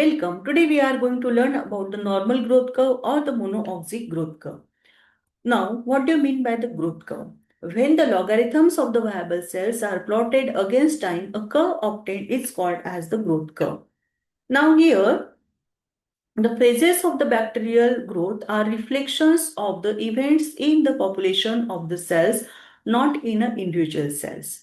Welcome. Today we are going to learn about the normal growth curve or the monoauxic growth curve. Now, what do you mean by the growth curve? When the logarithms of the viable cells are plotted against time, a curve obtained is called as the growth curve. Now here, the phases of the bacterial growth are reflections of the events in the population of the cells, not in an individual cells.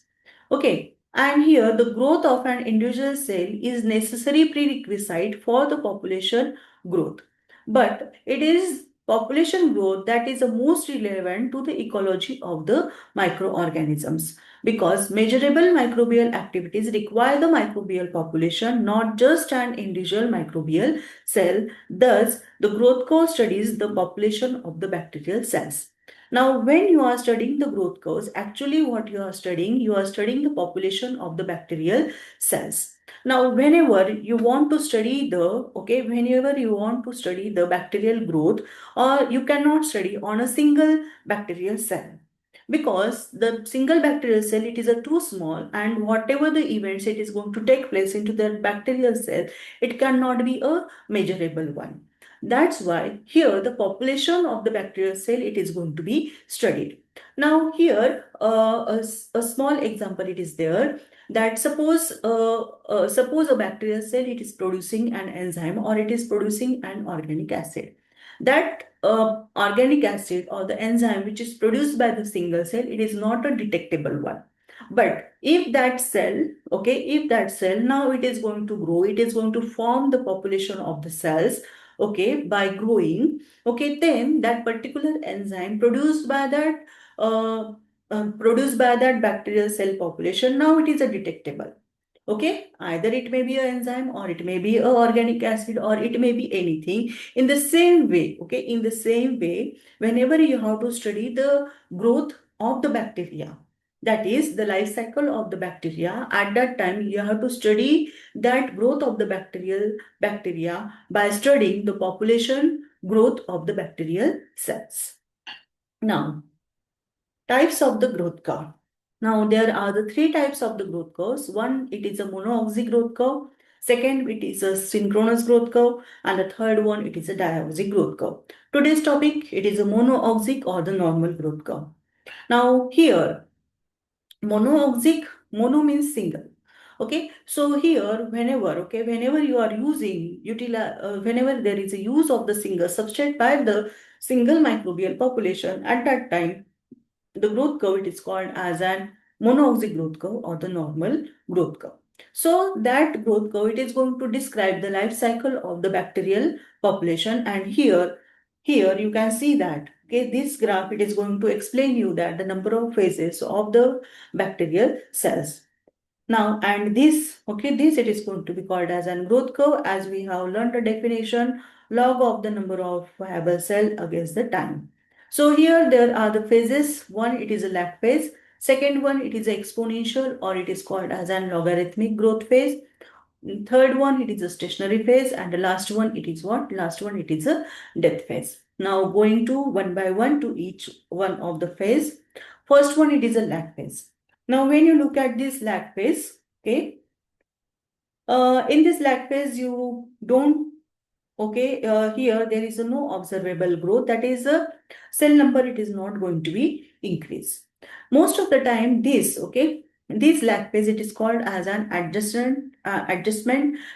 Okay, and here the growth of an individual cell is necessary prerequisite for the population growth. But it is population growth that is the most relevant to the ecology of the microorganisms because measurable microbial activities require the microbial population, not just an individual microbial cell. Thus, the growth curve studies the population of the bacterial cells. Now, when you are studying the growth curves, actually what you are studying the population of the bacterial cells. Now, whenever you want to study the bacterial growth, or you cannot study on a single bacterial cell because the single bacterial cell it is a too small, and whatever the events it is going to take place into that bacterial cell, it cannot be a measurable one. That's why here the population of the bacterial cell it is going to be studied. Now here a small example it is there that suppose a bacterial cell it is producing an enzyme or it is producing an organic acid. That organic acid or the enzyme which is produced by the single cell, it is not a detectable one. But if that cell now it is going to grow, it is going to form the population of the cells, by growing, then that particular enzyme produced by that bacterial cell population, now it is a detectable. Either it may be an enzyme or it may be a organic acid or it may be anything. In the same way, whenever you have to study the growth of the bacteria, that is the life cycle of the bacteria, at that time you have to study that growth of the bacteria by studying the population growth of the bacterial cells. Now, types of the growth curve. Now, there are the three types of the growth curves. One, it is a monoauxic growth curve. Second, it is a synchronous growth curve. And the third one, it is a diauxic growth curve. Today's topic, it is a monoauxic or the normal growth curve. Now, here, mono means single. So here, whenever you are whenever there is a use of the single substrate by the single microbial population, at that time, the growth curve it is called as an monoauxic growth curve or the normal growth curve. So that growth curve it is going to describe the life cycle of the bacterial population, and here you can see that this graph it is going to explain you that the number of phases of the bacterial cells. Now, and this it is going to be called as an growth curve, as we have learned the definition, log of the number of viable cell against the time. So here there are the phases. One, it is a lag phase. Second one, it is exponential or it is called as an logarithmic growth phase. Third one, it is a stationary phase, and the last one, it is what? Last one, it is a death phase. Now going to one by one to each one of the phase. First one, it is a lag phase. Now when you look at this lag phase, in this lag phase, you don't, here there is no observable growth. That is a cell number, it is not going to be increased. Most of the time, this lag phase, it is called as an adjustment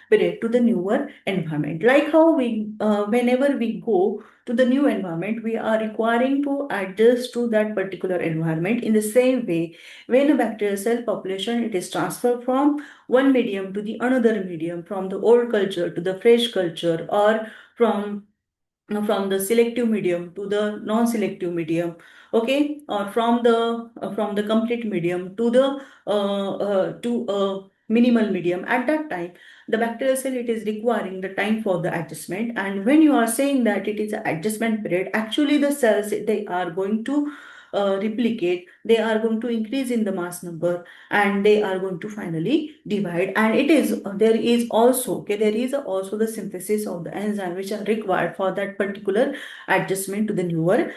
period to the newer environment. Like how whenever we go to the new environment, we are requiring to adjust to that particular environment. In the same way, when a bacterial cell population, it is transferred from one medium to the another medium, from the old culture to the fresh culture, or from the selective medium to the non-selective medium, or from the complete medium to the to a minimal medium. At that time, the bacterial cell it is requiring the time for the adjustment. And when you are saying that it is an adjustment period, actually the cells they are going to replicate, they are going to increase in the mass number, and they are going to finally divide. And there is also the synthesis of the enzyme which are required for that particular adjustment to the newer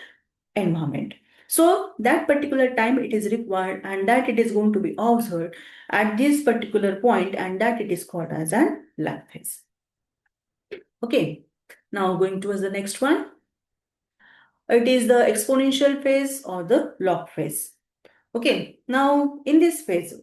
environment. So that particular time it is required, and that it is going to be observed at this particular point, and that it is called as an lag phase. Okay, now going towards the next one. It is the exponential phase or the log phase. Okay, now in this phase,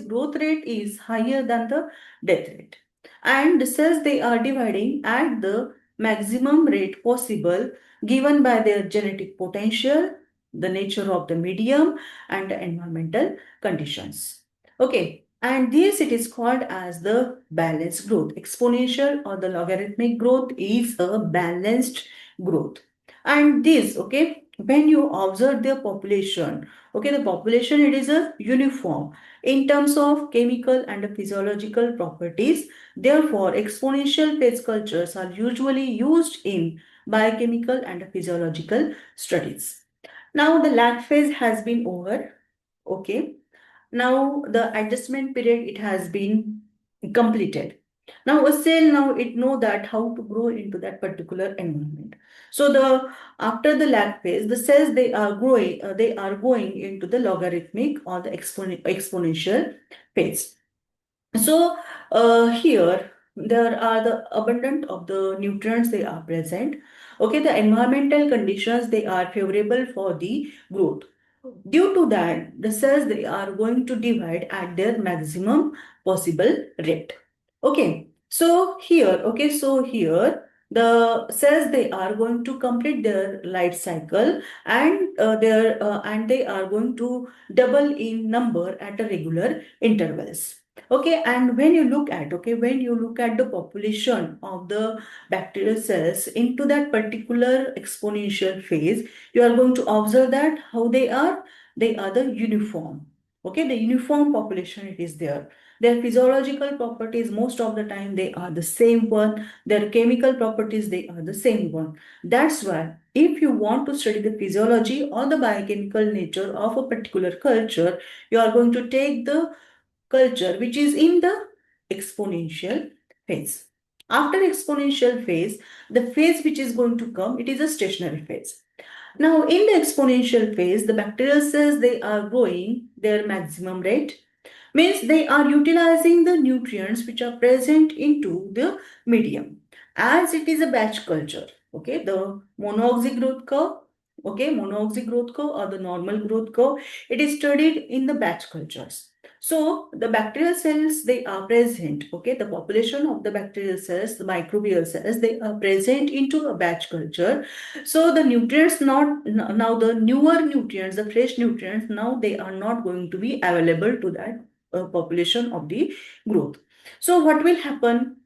growth rate is higher than the death rate. And the cells they are dividing at the maximum rate possible given by their genetic potential, the nature of the medium, and the environmental conditions. Okay, and this it is called as the balanced growth. Exponential or the logarithmic growth is a balanced growth. And this, okay, when you observe the population, okay, the population it is a uniform in terms of chemical and physiological properties. Therefore, exponential phase cultures are usually used in biochemical and physiological studies. Now the lag phase has been over. Okay. Now the adjustment period it has been completed. Now a cell now it know that how to grow into that particular environment. So the after the lag phase, the cells they are going into the logarithmic or the exponential phase. So here there are the abundant of the nutrients they are present. Okay, the environmental conditions they are favorable for the growth. Due to that, the cells they are going to divide at their maximum possible rate. So here the cells they are going to complete their life cycle and they are going to double in number at a regular intervals. Okay, and when you look at the population of the bacterial cells into that particular exponential phase, you are going to observe that how they are the uniform. Okay, the uniform population it is there. Their physiological properties most of the time they are the same one. Their chemical properties they are the same one. That's why if you want to study the physiology or the biochemical nature of a particular culture, you are going to take the culture which is in the exponential phase. After exponential phase, the phase which is going to come, it is a stationary phase. Now, in the exponential phase, the bacterial cells, they are growing their maximum rate. Means they are utilizing the nutrients which are present into the medium. As it is a batch culture, okay, the monoauxic growth curve, okay, monoauxic growth curve or the normal growth curve, it is studied in the batch cultures. So the bacterial cells, they are present, okay, the population of the bacterial cells, the microbial cells, they are present into a batch culture. So the nutrients not now the newer nutrients, the fresh nutrients, now they are not going to be available to that population of the growth. So what will happen?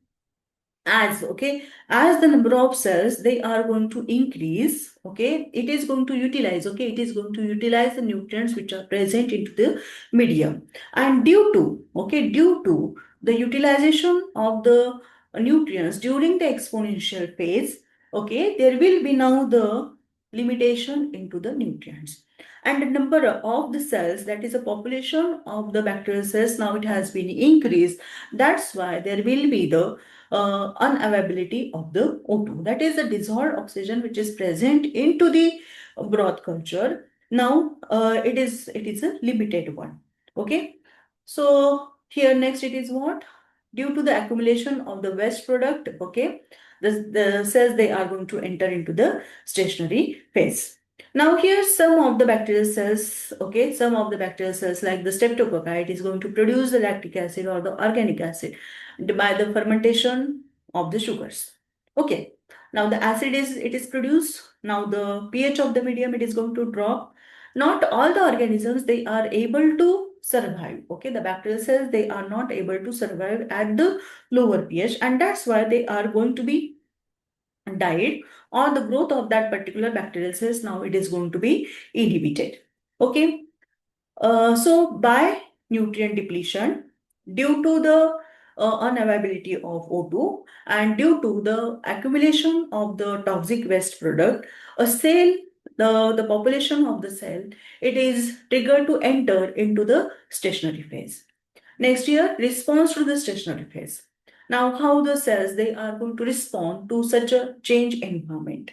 As the number of cells they are going to increase, okay, it is going to utilize, okay, it is going to utilize the nutrients which are present into the medium. And due to the utilization of the nutrients during the exponential phase, okay, there will be now the limitation into the nutrients. And the number of the cells, that is a population of the bacterial cells, now it has been increased. That's why there will be the unavailability of the O2, that is the dissolved oxygen which is present into the broth culture. Now it is a limited one. Okay, so here next it is what, due to the accumulation of the waste product, okay, the cells they are going to enter into the stationary phase. Now here some of the bacterial cells, okay, some of the bacterial cells like the streptococci, it is going to produce the lactic acid or the organic acid by the fermentation of the sugars. Okay, now the acid is produced. Now the pH of the medium it is going to drop. Not all the organisms they are able to survive. Okay, the bacterial cells they are not able to survive at the lower pH, and that's why they are going to be died, or the growth of that particular bacterial cells now it is going to be inhibited. Okay, so by nutrient depletion, due to the unavailability of O2 and due to the accumulation of the toxic waste product, a cell, the population of the cell, it is triggered to enter into the stationary phase. Next year, response to the stationary phase. Now, how the cells, they are going to respond to such a change environment.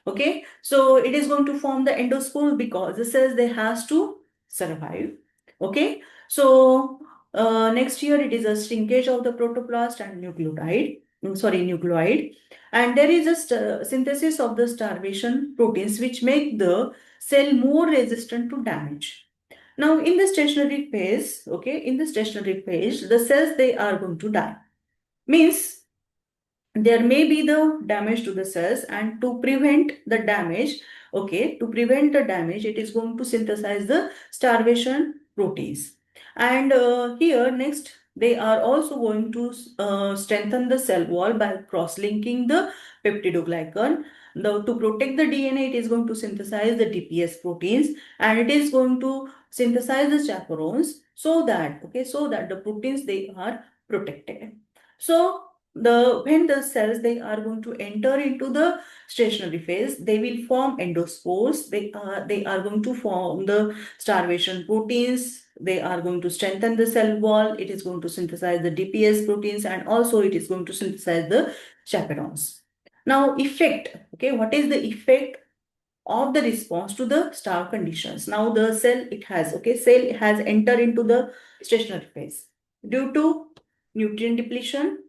Okay, so it is going to form the endospore because the cells, they has to survive. Okay, so next year it is a shrinkage of the protoplast and nucleotide. nucleoid, and there is a synthesis of the starvation proteins which make the cell more resistant to damage. Now, in the stationary phase, the cells, they are going to die. Means there may be the damage to the cells, and to prevent the damage, it is going to synthesize the starvation proteins. And here next, they are also going to strengthen the cell wall by cross-linking the peptidoglycan. To protect the DNA, it is going to synthesize the DPS proteins, and it is going to synthesize the chaperones, so that the proteins, they are protected. So when the cells, they are going to enter into the stationary phase, they will form endospores. They are going to form the starvation proteins. They are going to strengthen the cell wall. It is going to synthesize the DPS proteins, and also it is going to synthesize the chaperones. Now, effect. What is the effect of the response to the starve conditions? Now, the cell, cell has entered into the stationary phase due to nutrient depletion,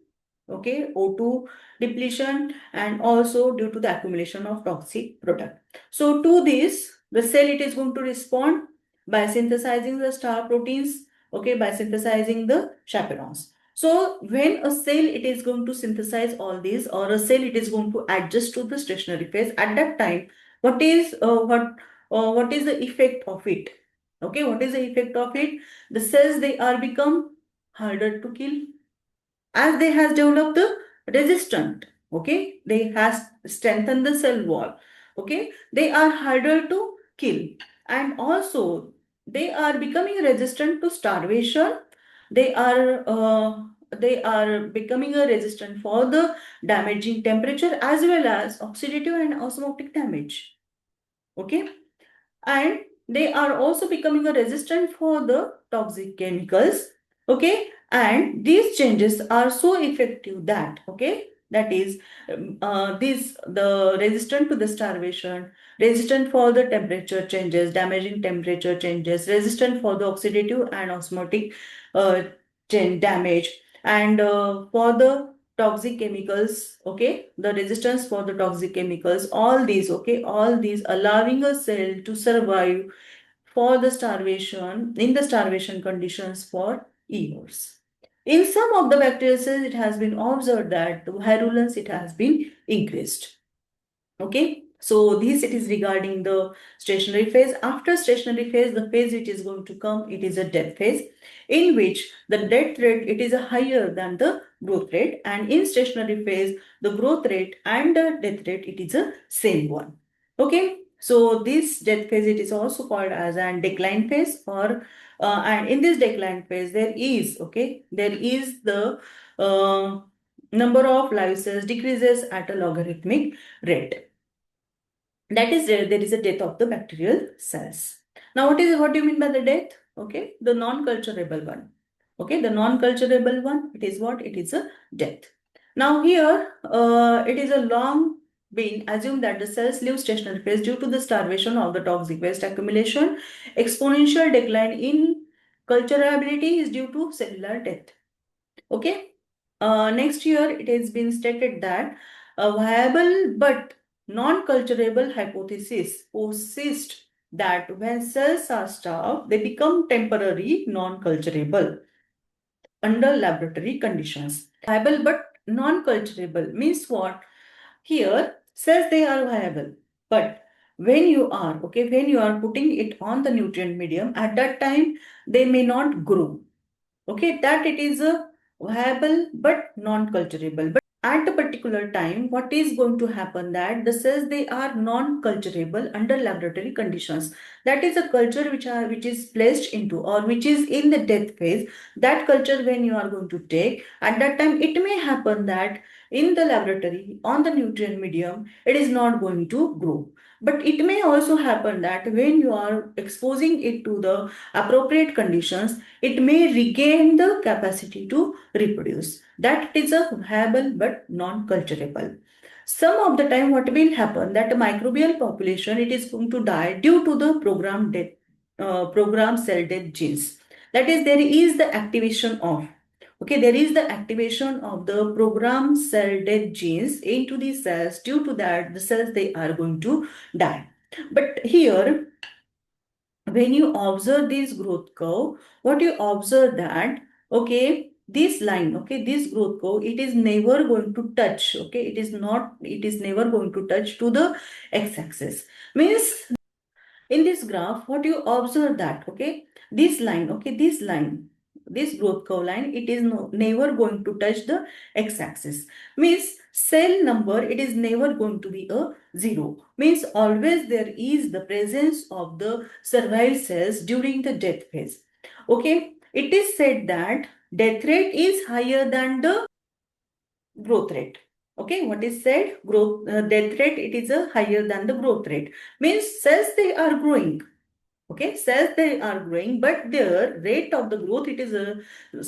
O2 depletion, and also due to the accumulation of toxic product. So to this, the cell, it is going to respond by synthesizing the star proteins, by synthesizing the chaperones. So when a cell, it is going to synthesize all these, or a cell, it is going to adjust to the stationary phase, at that time, what is the effect of it? What is the effect of it? The cells, they are become harder to kill, as they has developed the resistant. They has strengthened the cell wall. They are harder to kill, and also they are becoming resistant to starvation. They are becoming a resistant for the damaging temperature, as well as oxidative and osmotic damage. Okay, and they are also becoming a resistant for the toxic chemicals. And these changes are so effective that that is this the resistant to the starvation, resistant for the temperature changes, damaging temperature changes, resistant for the oxidative and osmotic uh, damage, and for the toxic chemicals, the resistance for the toxic chemicals, all these allowing a cell to survive for the starvation, in the starvation conditions for years. In some of the bacterial cells, it has been observed that the virulence, it has been increased. So this, it is regarding the stationary phase. After stationary phase, the phase which is going to come, it is a death phase, in which the death rate, it is higher than the growth rate, and in stationary phase, the growth rate and the death rate, it is a same one. So this death phase, it is also called as an decline phase, or and in this decline phase, there is the number of live cells decreases at a logarithmic rate. That is, there is a death of the bacterial cells. Now, what do you mean by the death? The non-culturable one. The non-culturable one, it is what? It is a death. Now here, it is a long been assumed that the cells leave stationary phase due to the starvation of the toxic waste accumulation. Exponential decline in culturability is due to cellular death. Next year, it has been stated that a viable but non-culturable hypothesis persists that when cells are starved, they become temporary non-culturable under laboratory conditions. Viable but non-culturable means what? Here, cells, they are viable, but when you are putting it on the nutrient medium, at that time they may not grow. That it is a viable but non-culturable. But at a particular time, what is going to happen, that the cells, they are non-culturable under laboratory conditions. That is a culture which is placed into, or which is in the death phase. That culture, when you are going to take, at that time, it may happen that in the laboratory, on the nutrient medium, it is not going to grow. But it may also happen that when you are exposing it to the appropriate conditions, it may regain the capacity to reproduce. That is a viable but non-culturable. Some of the time, what will happen, that the microbial population, it is going to die due to the program cell death genes. That is, there is the activation of Okay, there is the activation of the programmed cell death genes into the cells. Due to that, the cells, they are going to die. But here, when you observe this growth curve, what you observe that, okay, this line, okay, this growth curve, it is never going to touch, okay, it is never going to touch to the x-axis. Means in this graph, what you observe that, okay, this line, okay, this growth curve line, it is never going to touch the x-axis. Means cell number, it is never going to be a zero. Means always there is the presence of the survived cells during the death phase. Okay, it is said that death rate is higher than the growth rate. Okay, what is said? Death rate, it is a higher than the growth rate. Means cells, they are growing. Okay, cells, they are growing, but their rate of the growth, it is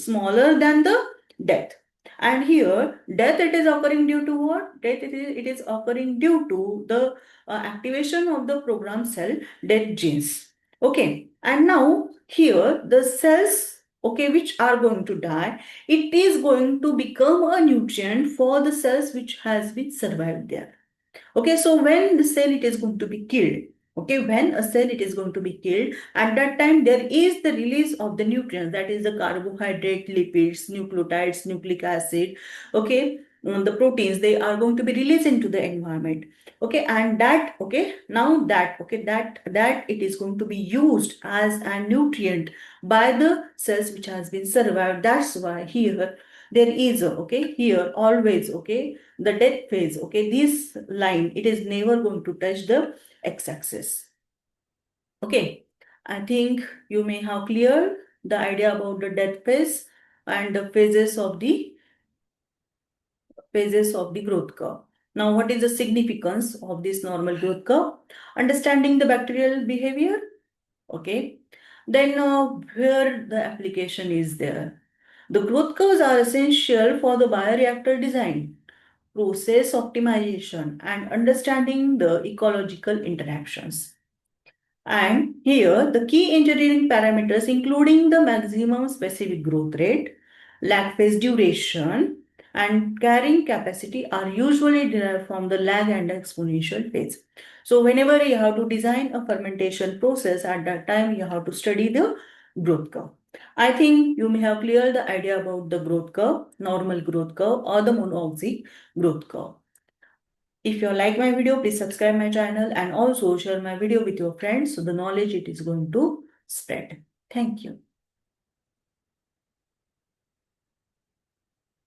smaller than the death. And here, death, it is occurring due to what? Death, it is occurring due to the activation of the programmed cell death genes. Okay, and now here the cells, okay, which are going to die, it is going to become a nutrient for the cells which has been survived there. Okay, so when the cell, it is going to be killed, okay, when a cell, it is going to be killed, at that time there is the release of the nutrients, that is the carbohydrate, lipids, nucleotides, nucleic acid, okay, the proteins, they are going to be released into the environment. Okay, and that, okay, now that, okay, that it is going to be used as a nutrient by the cells which has been survived. That's why here there is a, okay, here always, okay, the death phase, okay, this line, it is never going to touch the x-axis. Okay, I think you may have cleared the idea about the death phase and the phases of the growth curve. Now, what is the significance of this normal growth curve? Understanding the bacterial behavior. Okay, then where the application is there. The growth curves are essential for the bioreactor design, process optimization, and understanding the ecological interactions. And here, the key engineering parameters, including the maximum specific growth rate, lag phase duration, and carrying capacity, are usually derived from the lag and exponential phase. So, whenever you have to design a fermentation process, at that time you have to study the growth curve. I think you may have cleared the idea about the growth curve, normal growth curve, or the monoauxic growth curve. If you like my video, please subscribe my channel and also share my video with your friends so the knowledge, it is going to spread. Thank you.